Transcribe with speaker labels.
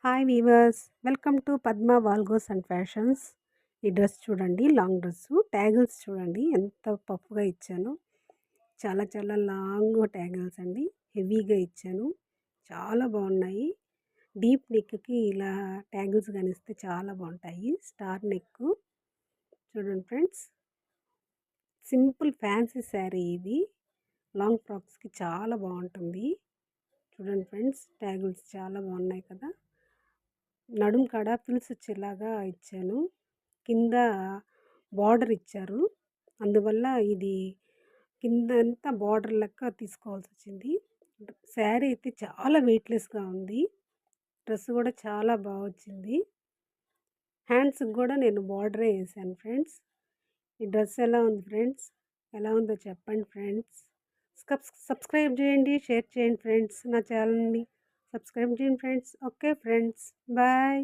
Speaker 1: Hi weavers, welcome to Padma వాల్గోస్ and fashions. ఈ dress చూడండి, long dress. ట్యాగిల్స్ చూడండి ఎంత పఫ్గా ఇచ్చాను. చాలా చాలా లాంగ్ ట్యాగిల్స్ అండి, హెవీగా ఇచ్చాను. చాలా బాగున్నాయి. డీప్ నెక్కి ఇలా ట్యాగిల్స్ కనిస్తే చాలా బాగుంటాయి. స్టార్ నెక్ చూడండి ఫ్రెండ్స్. సింపుల్ ఫ్యాన్సీ శారీ ఇది. లాంగ్ ఫ్రాక్స్కి చాలా బాగుంటుంది. చూడండి ఫ్రెండ్స్, ట్యాగిల్స్ చాలా బాగున్నాయి కదా. నడుం కాడ ఫ్రిల్స్ వచ్చేలాగా ఇచ్చాను. కింద బార్డర్ ఇచ్చారు. అందువల్ల ఇది కిందంతా బార్డర్ లెక్క తీసుకోవాల్సి వచ్చింది. శారీ అయితే చాలా వెయిట్లెస్గా ఉంది. డ్రెస్ కూడా చాలా బాగా వచ్చింది. హ్యాండ్స్కి కూడా నేను బార్డరే వేసాను ఫ్రెండ్స్. ఈ డ్రెస్ ఎలా ఉంది ఫ్రెండ్స్? ఎలా ఉందో చెప్పండి ఫ్రెండ్స్. సబ్స్క్రైబ్ చేయండి, షేర్ చేయండి ఫ్రెండ్స్. నా ఛానల్ని సబ్స్క్రైబ్ చేయండి ఫ్రెండ్స్. Okay friends, bye.